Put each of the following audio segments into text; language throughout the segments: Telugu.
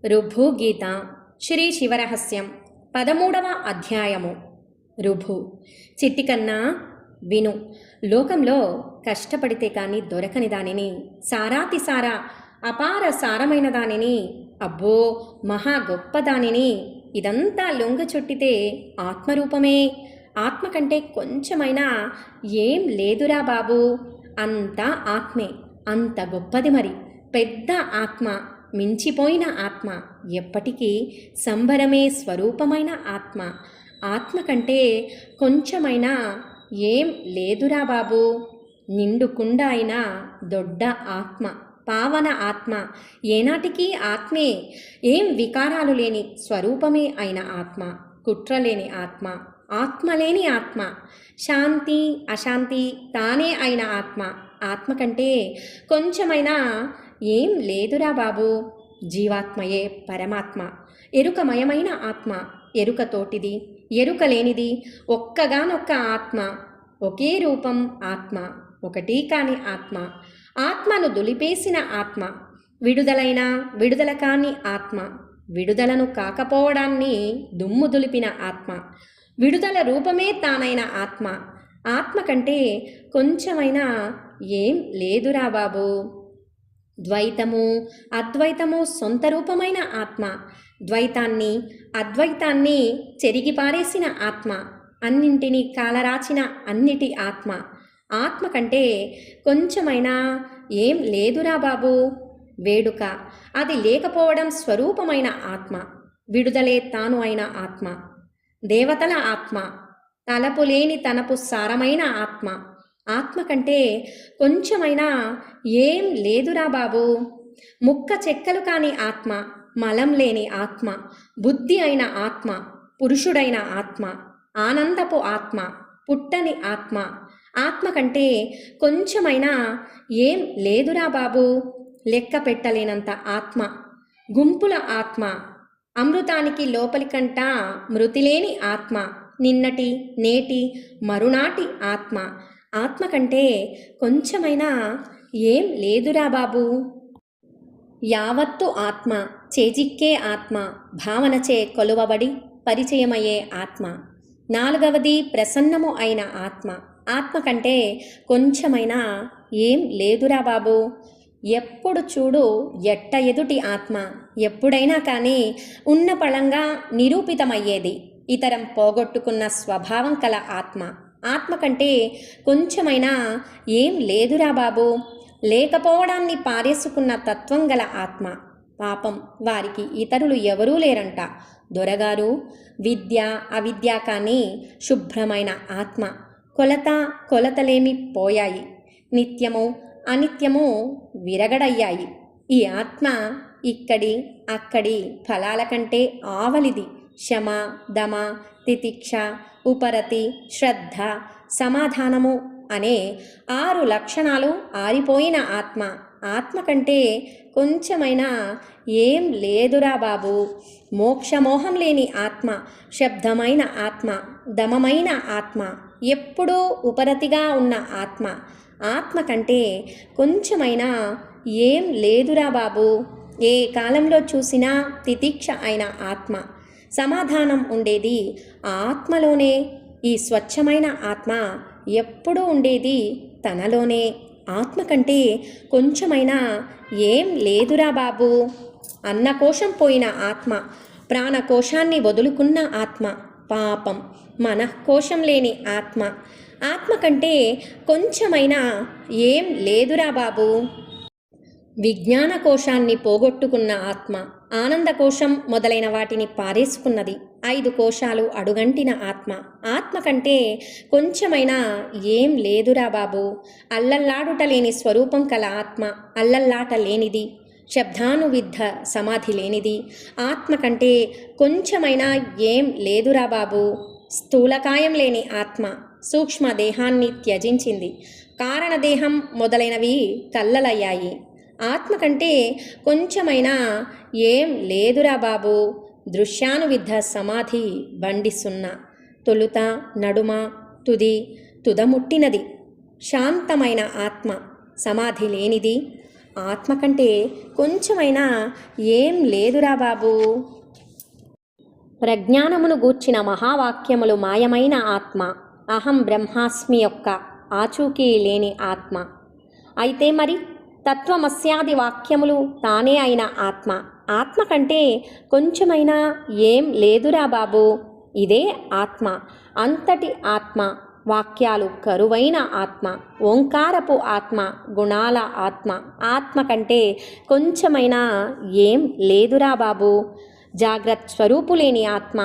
రుభు గీత శ్రీ శివరహస్యం 13వ అధ్యాయము. రుభు. చిట్టికన్నా విను. లోకంలో కష్టపడితే కానీ దొరకని దానిని, సారాతి సారా అపార సారమైన దానిని, అబ్బో మహా గొప్ప దానిని, ఇదంతా లొంగ చుట్టితే ఆత్మరూపమే. ఆత్మ కంటే కొంచెమైనా ఏం లేదురా బాబు. అంతా ఆత్మే. అంత గొప్పది మరి. పెద్ద ఆత్మ, మించిపోయిన ఆత్మ, ఎప్పటికీ సంబరమే స్వరూపమైన ఆత్మ. ఆత్మ కంటే కొంచెమైనా ఏం లేదురా బాబు. నిండుకుండ అయిన దొడ్డ ఆత్మ, పావన ఆత్మ, ఏనాటికి ఆత్మే. ఏం వికారాలు లేని స్వరూపమే అయిన ఆత్మ, కుట్రలేని ఆత్మ, ఆత్మలేని ఆత్మ, శాంతి అశాంతి తానే అయిన ఆత్మ. ఆత్మ కంటే కొంచెమైనా ఏం లేదురా బాబు. జీవాత్మయే పరమాత్మ, ఎరుకమయమైన ఆత్మ, ఎరుకతోటిది ఎరుక లేనిది, ఒక్కగానొక్క ఆత్మ, ఒకే రూపం ఆత్మ, ఒకటి కాని ఆత్మ, ఆత్మను దులిపేసిన ఆత్మ, విడుదలైన విడుదల కాని ఆత్మ, విడుదలను కాకపోవడాన్ని దుమ్ము దులిపిన ఆత్మ, విడుదల రూపమే తానైన ఆత్మ. ఆత్మ కంటే కొంచెమైనా ఏం లేదురా బాబు. ద్వైతము అద్వైతము సొంత రూపమైన ఆత్మ, ద్వైతాన్ని అద్వైతాన్ని చెరిగి పారేసిన ఆత్మ, అన్నింటినీ కాలరాచిన అన్నిటి ఆత్మ. ఆత్మ కంటే కొంచెమైనా ఏం లేదురా బాబు. వేడుక అది లేకపోవడం స్వరూపమైన ఆత్మ, విడుదలే తాను అయిన ఆత్మ, దేవతల ఆత్మ, తలపు లేని తనపు సారమైన ఆత్మ. ఆత్మ కంటే కొంచెమైనా ఏం లేదురా బాబు. ముక్క చెక్కలు కాని ఆత్మ, మలం లేని ఆత్మ, బుద్ధి అయిన ఆత్మ, పురుషుడైన ఆత్మ, ఆనందపు ఆత్మ, పుట్టని ఆత్మ. ఆత్మ కంటే కొంచెమైనా ఏం లేదురా బాబు. లెక్క పెట్టలేనంత ఆత్మ, గుంపుల ఆత్మ, అమృతానికి లోపలికంట మృతిలేని ఆత్మ, నిన్నటి నేటి మరునాటి ఆత్మ. ఆత్మ కంటే కొంచెమైనా ఏం లేదురా బాబు. యావత్తు ఆత్మ, చేజిక్కే ఆత్మ, భావనచే కొలువబడి పరిచయమయ్యే ఆత్మ. నాలుగవది ప్రసన్నము అయిన ఆత్మ. ఆత్మ కంటే కొంచెమైనా ఏం లేదురా బాబు. ఎప్పుడు చూడు ఎట్ట ఎదుటి ఆత్మ, ఎప్పుడైనా కానీ ఉన్న పళంగా నిరూపితమయ్యేది, ఇతరం పోగొట్టుకున్న స్వభావం కల ఆత్మ. ఆత్మ కంటే కొంచెమైనా ఏం లేదురా బాబు. లేకపోవడాన్ని పారేసుకున్న తత్వం గల ఆత్మ. పాపం వారికి ఇతరులు ఎవరూ లేరంట. దొరగారు విద్య అవిద్య కానీ శుభ్రమైన ఆత్మ. కొలత కొలతలేమి పోయాయి, నిత్యము అనిత్యము విరగడయ్యాయి. ఈ ఆత్మ ఇక్కడి అక్కడి ఫలాల కంటే ఆవలిది. శమ దమ తితిక్ష ఉపరతి శ్రద్ధ సమాధానము అనే 6 లక్షణాలు ఆరిపోయిన ఆత్మ. ఆత్మ కంటే కొంచెమైనా ఏం లేదురా బాబు. మోక్షమోహం లేని ఆత్మ, శబ్దమైన ఆత్మ, దమమైన ఆత్మ, ఎప్పుడూ ఉపరతిగా ఉన్న ఆత్మ. ఆత్మ కంటే కొంచెమైనా ఏం లేదురా బాబు. ఏ కాలంలో చూసినా తితిక్ష అయిన ఆత్మ, సమాధానం ఉండేది ఆత్మలోనే. ఈ స్వచ్ఛమైన ఆత్మ ఎప్పుడూ ఉండేది తనలోనే. ఆత్మ కంటే కొంచెమైనా ఏం లేదురా బాబు. అన్నకోశం పోయిన ఆత్మ, ప్రాణకోశాన్ని వదులుకున్న ఆత్మ, పాపం మనఃకోశం లేని ఆత్మ. ఆత్మ కంటే కొంచెమైనా ఏం లేదురా బాబు. విజ్ఞాన కోశాన్ని పోగొట్టుకున్న ఆత్మ, ఆనందకోశం మొదలైన వాటిని పారేసుకున్నది, 5 కోశాలు అడుగంటిన ఆత్మ. ఆత్మ కంటే కొంచెమైనా ఏం లేదురా బాబు. అల్లల్లాడుట లేని స్వరూపం కల ఆత్మ, అల్లల్లాట లేనిది, శబ్దానువిద్ధ సమాధి లేనిది. ఆత్మ కంటే కొంచెమైనా ఏం లేదురా బాబు. స్థూలకాయం లేని ఆత్మ, సూక్ష్మదేహాన్ని త్యజించింది, కారణదేహం మొదలైనవి కల్లలయ్యాయి. ఆత్మ కంటే కొంచెమైనా ఏం లేదురా బాబు. దృశ్యానువిద్ధ సమాధి బండి సున్నా, తొలుత నడుమ తుది తుదముట్టినది. శాంతమైన ఆత్మ, సమాధి లేనిది, ఆత్మ కంటే కొంచెమైనా ఏం లేదురా బాబు. ప్రజ్ఞానమును గూర్చిన మహావాక్యములు మాయమైన ఆత్మ, అహం బ్రహ్మాస్మి యొక్క ఆచూకీ లేని ఆత్మ. అయితే మరి తత్వమస్యాది వాక్యములు తానే అయిన ఆత్మ, ఆత్మ కంటే కొంచెమైనా ఏం లేదురా బాబు. ఇదే ఆత్మ, అంతటి ఆత్మ. వాక్యాలు కరువైన ఆత్మ, ఓంకారపు ఆత్మ, గుణాల ఆత్మ. ఆత్మ కంటే కొంచెమైనా ఏం లేదురా బాబు. జాగ్రత్త స్వరూపులేని ఆత్మ,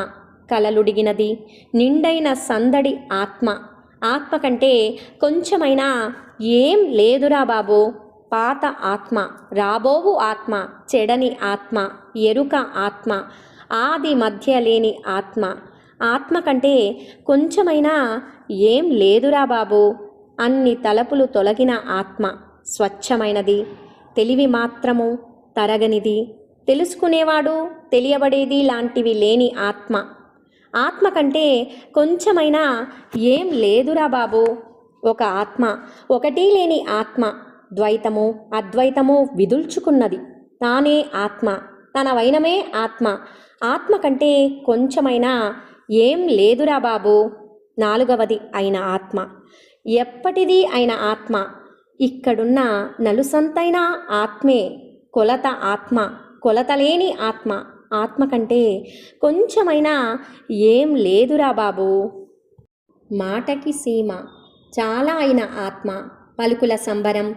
కలలుడిగినది నిండైన సందడి ఆత్మ. ఆత్మ కంటే కొంచెమైనా ఏం లేదురా బాబు. పాత ఆత్మ, రాబోవు ఆత్మ, చెడని ఆత్మ, ఎరుక ఆత్మ, ఆది మధ్య లేని ఆత్మ. ఆత్మ కంటే కొంచెమైనా ఏం లేదురా బాబు. అన్ని తలపులు తొలగిన ఆత్మ, స్వచ్ఛమైనది, తెలివి మాత్రము తరగనిది, తెలుసుకునేవాడు తెలియబడేది లాంటివి లేని ఆత్మ. ఆత్మ కంటే కొంచెమైనా ఏం లేదురా బాబు. ఒక ఆత్మ, ఒకటి లేని ఆత్మ, ద్వైతము అద్వైతము విదుల్చుకున్నది. తానే ఆత్మ, తన వైనమే ఆత్మ. ఆత్మ కంటే కొంచెమైనా ఏం లేదురా బాబు. నాలుగవది అయిన ఆత్మ, ఎప్పటిది అయిన ఆత్మ, ఇక్కడున్న నలుసంతైన ఆత్మే. కొలత ఆత్మ, కొలతలేని ఆత్మ. ఆత్మ కంటే కొంచెమైనా ఏం లేదురా బాబు. మాటకి సీమ, చాలా అయిన ఆత్మ, పలుకుల సంబరం,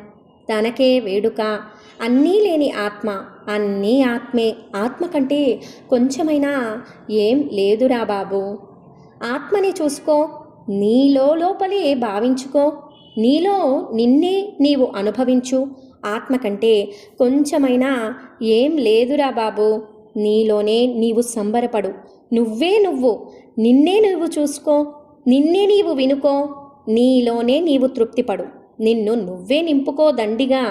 తనకే వేడుక, అన్నీ లేని ఆత్మ. అన్నీ ఆత్మే. ఆత్మ కంటే కొంచెమైనా ఏం లేదురా బాబు. ఆత్మని చూసుకో, నీలో లోపలే భావించుకో, నీలో నిన్నే నీవు అనుభవించు. ఆత్మ కంటే కొంచెమైనా ఏం లేదురా బాబు. నీలోనే నీవు సంబరపడు. నువ్వే నువ్వు, నిన్నే నువ్వు చూసుకో, నిన్నే నీవు వినుకో, నీలోనే నీవు తృప్తిపడు. నిన్ను నువ్వే నింపుకో దండిగా,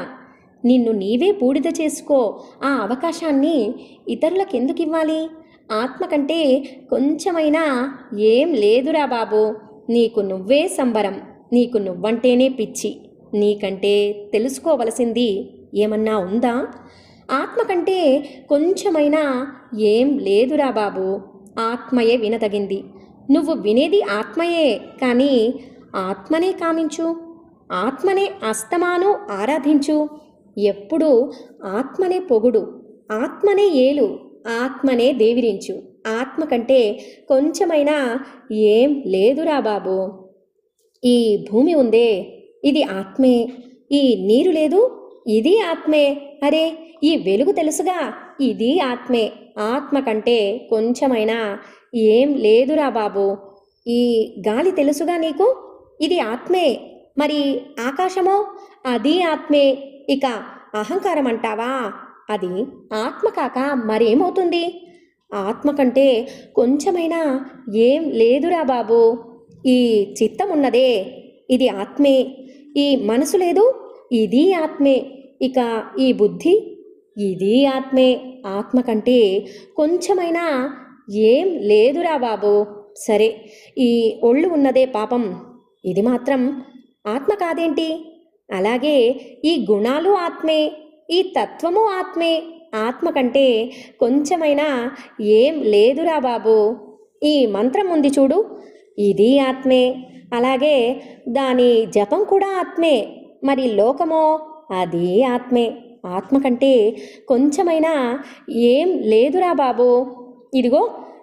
నిన్ను నీవే బూడిద చేసుకో. ఆ అవకాశాన్ని ఇతరులకెందుకు ఇవ్వాలి? ఆత్మ కంటే కొంచెమైనా ఏం లేదురా బాబు. నీకు నువ్వే సంబరం, నీకు నువ్వంటేనే పిచ్చి. నీకంటే తెలుసుకోవలసింది ఏమన్నా ఉందా? ఆత్మ కంటే కొంచెమైనా ఏం లేదురా బాబు. ఆత్మయే వినదగింది. నువ్వు వినేది ఆత్మయే, కానీ ఆత్మనే కామించు, ఆత్మనే అస్తమాను ఆరాధించు. ఎప్పుడు ఆత్మనే పొగుడు, ఆత్మనే ఏలు, ఆత్మనే దేవిరించు. ఆత్మ కంటే కొంచెమైనా ఏం లేదురా బాబు. ఈ భూమి ఉందే, ఇది ఆత్మే. ఈ నీరు లేదు, ఇది ఆత్మే. అరే, ఈ వెలుగు తెలుసుగా, ఇది ఆత్మే. ఆత్మ కంటే కొంచెమైనా ఏం లేదురా బాబు. ఈ గాలి తెలుసుగా నీకు, ఇది ఆత్మే. మరి ఆకాశమో, అది ఆత్మే. ఇక అహంకారం అంటావా, అది ఆత్మ కాక మరేమవుతుంది? ఆత్మ కంటే కొంచెమైనా ఏం లేదురా బాబు. ఈ చిత్తం ఉన్నదే, ఇది ఆత్మే. ఈ మనసు లేదు, ఇది ఆత్మే. ఇక ఈ బుద్ధి, ఇది ఆత్మే. ఆత్మ కంటే కొంచెమైనా ఏం లేదురా బాబు. సరే, ఈ ఒళ్ళు ఉన్నదే పాపం, ఇది మాత్రం ఆత్మ కాదేంటి? అలాగే ఈ గుణాలు ఆత్మే, ఈ తత్వము ఆత్మే. ఆత్మ కంటే కొంచెమైనా ఏం లేదురా బాబు. ఈ మంత్రం ఉంది చూడు, ఇది ఆత్మే. అలాగే దాని జపం కూడా ఆత్మే. మరి లోకమో, అది ఆత్మే. ఆత్మ కంటే కొంచెమైనా ఏం లేదురా బాబు. ఇదిగో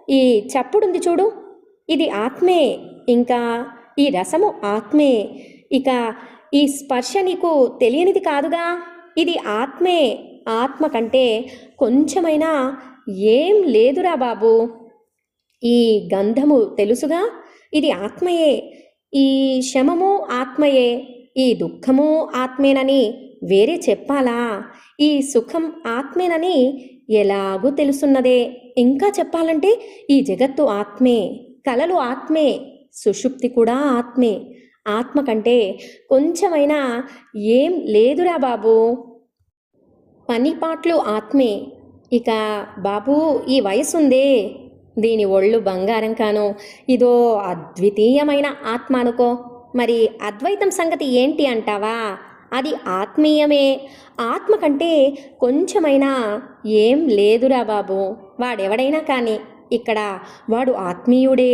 ఈ చప్పుడుంది చూడు, ఇది ఆత్మే. ఇంకా ఈ రసము ఆత్మే. ఇక ఈ స్పర్శ నీకు తెలియనిది కాదుగా, ఇది ఆత్మే. ఆత్మ కంటే కొంచెమైనా ఏం లేదురా బాబు. ఈ గంధము తెలుసుగా, ఇది ఆత్మయే. ఈ శమము ఆత్మయే, ఈ దుఃఖము ఆత్మేనని వేరే చెప్పాలా? ఈ సుఖం ఆత్మేనని ఎలాగూ తెలుసున్నదే. ఇంకా చెప్పాలంటే ఈ జగత్తు ఆత్మే, కలలు ఆత్మే, సుషుప్తి కూడా ఆత్మే. ఆత్మ కంటే కొంచెమైనా ఏం లేదురా బాబు. పనిపాట్లు ఆత్మే. ఇక బాబు, ఈ వయసుందే, దీని ఒళ్ళు బంగారం కాను, ఇదో అద్వితీయమైన ఆత్మ అనుకో. మరి అద్వైతం సంగతి ఏంటి అంటావా? అది ఆత్మీయమే. ఆత్మ కంటే కొంచెమైనా ఏం లేదురా బాబు. వాడెవడైనా కానీ ఇక్కడ వాడు ఆత్మీయుడే.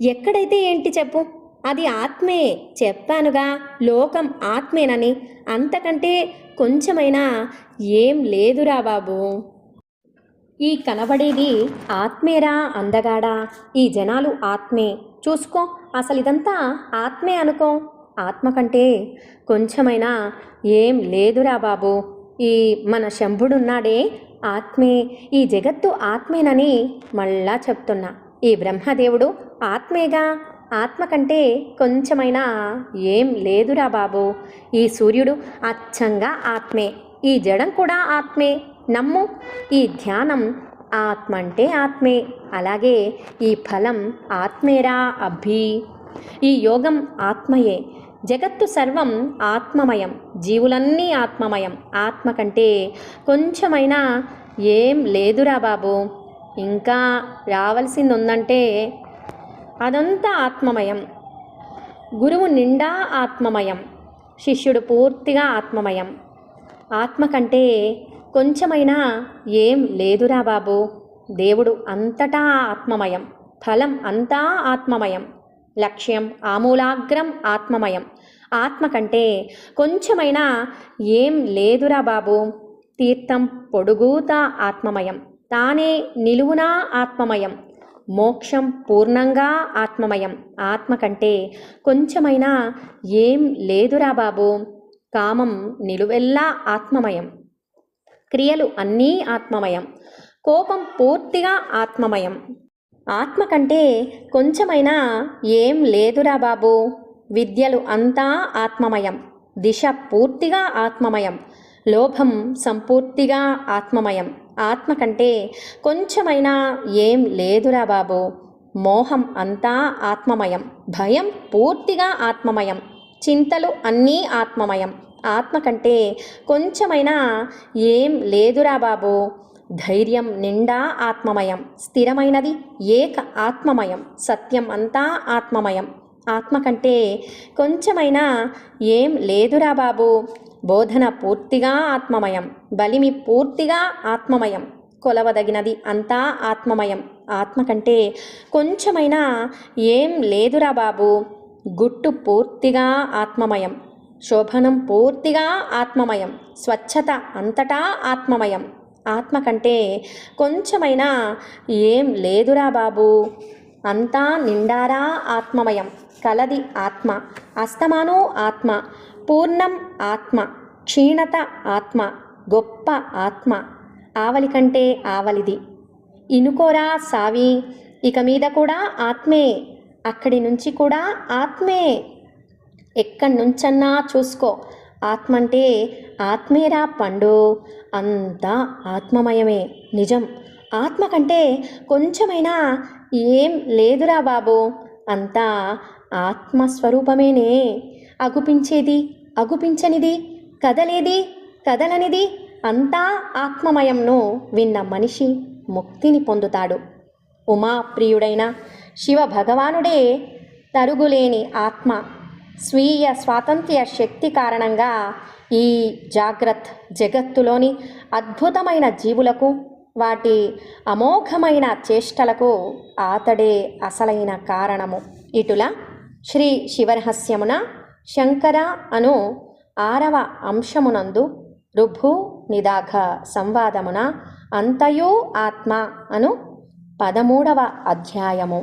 ఎక్కడైతే ఏంటి చెప్పు, అది ఆత్మే. చెప్పానుగా, లోకం ఆత్మేనని. అంతకంటే కొంచెమైనా ఏం లేదురా బాబు. ఈ కనబడేది ఆత్మేరా అందగాడా? ఈ జనాలు ఆత్మే. చూసుకో, అసలు ఇదంతా ఆత్మే అనుకో. ఆత్మ కంటే కొంచెమైనా ఏం లేదురా బాబు. ఈ మన శంభుడున్నాడే ఆత్మే. ఈ జగత్తు ఆత్మేనని మళ్ళా చెప్తున్నా. ఈ బ్రహ్మదేవుడు ఆత్మేగా. ఆత్మ కంటే కొంచెమైనా ఏం లేదురా బాబు. ఈ సూర్యుడు అచ్చంగా ఆత్మే. ఈ జడం కూడా ఆత్మే. నమ్ము. ఈ ధ్యానం ఆత్మ అంటే ఆత్మే. అలాగే ఈ ఫలం ఆత్మేరా అభి. ఈ యోగం ఆత్మయే. జగత్తు సర్వం ఆత్మమయం. జీవులన్నీ ఆత్మమయం. ఆత్మ కంటే కొంచెమైనా ఏం లేదురా బాబు. ఇంకా రావాల్సింది ఉందంటే అదంతా ఆత్మమయం. గురువు నిండా ఆత్మమయం. శిష్యుడు పూర్తిగా ఆత్మమయం. ఆత్మ కంటే కొంచెమైనా ఏం లేదురా బాబు. దేవుడు అంతటా ఆత్మమయం. ఫలం అంతా ఆత్మమయం. లక్ష్యం ఆమూలాగ్రం ఆత్మమయం. ఆత్మ కంటే కొంచెమైనా ఏం లేదురా బాబు. తీర్థం పొడుగుతా ఆత్మమయం. తానే నిలువునా ఆత్మమయం. మోక్షం పూర్ణంగా ఆత్మమయం. ఆత్మ కంటే కొంచెమైనా ఏం లేదురా బాబు. కామం నిలువెల్లా ఆత్మమయం. క్రియలు అన్నీ ఆత్మమయం. కోపం పూర్తిగా ఆత్మమయం. ఆత్మ కంటే కొంచెమైనా ఏం లేదురా బాబు. విద్యలు అంతా ఆత్మమయం. దిశ పూర్తిగా ఆత్మమయం. లోభం సంపూర్తిగా ఆత్మమయం. ఆత్మ కంటే కొంచెమైనా ఏం లేదురా బాబు. మోహం అంతా ఆత్మమయం. భయం పూర్తిగా ఆత్మమయం. చింతలు అన్నీ ఆత్మమయం. ఆత్మ కంటే కొంచెమైనా ఏం లేదురా బాబు. ధైర్యం నిండా ఆత్మమయం. స్థిరమైనది ఏక ఆత్మమయం. సత్యం అంతా ఆత్మమయం. ఆత్మ కంటే కొంచెమైనా ఏం లేదురా బాబు. బోధన పూర్తిగా ఆత్మమయం. బలిమి పూర్తిగా ఆత్మమయం. కొలవదగినది అంతా ఆత్మమయం. ఆత్మ కంటే కొంచెమైనా ఏం లేదురా బాబు. గుట్టు పూర్తిగా ఆత్మమయం. శోభనం పూర్తిగా ఆత్మమయం. స్వచ్ఛత అంతటా ఆత్మమయం. ఆత్మ కంటే కొంచెమైనా ఏం లేదురా బాబు. అంతా నిండారా ఆత్మమయం. కలది ఆత్మ. అస్తమానం ఆత్మ. పూర్ణం ఆత్మ. క్షీణత ఆత్మ. గొప్ప ఆత్మ. ఆవలి కంటే ఆవలిది. ఇనుకోరా సావి. ఇక మీద కూడా ఆత్మే. అక్కడి నుంచి కూడా ఆత్మే. ఎక్కడి నుంచన్నా చూసుకో. ఆత్మ అంటే ఆత్మేరా పండు. అంతా ఆత్మమయమే. నిజం. ఆత్మ కంటే కొంచెమైనా ఏం లేదురా బాబు. అంతా ఆత్మస్వరూపమేనే. అగుపించేది, అగుపించనిది, కదలేది, కదలనిది అంతా ఆత్మమయంను విన్న మనిషి ముక్తిని పొందుతాడు. ఉమాప్రియుడైన శివ భగవానుడే తరుగులేని ఆత్మ. స్వీయ స్వాతంత్ర్య శక్తి కారణంగా ఈ జాగ్రత్త జగత్తులోని అద్భుతమైన జీవులకు, వాటి అమోఘమైన చేష్టలకు ఆతడే అసలైన కారణము. ఇటుల శ్రీ శివరహస్యమున శంకర అను 6వ అంశమునందు ఋభు నిదాఘ సంవాదమున అంతయో ఆత్మ అను 13వ అధ్యాయము.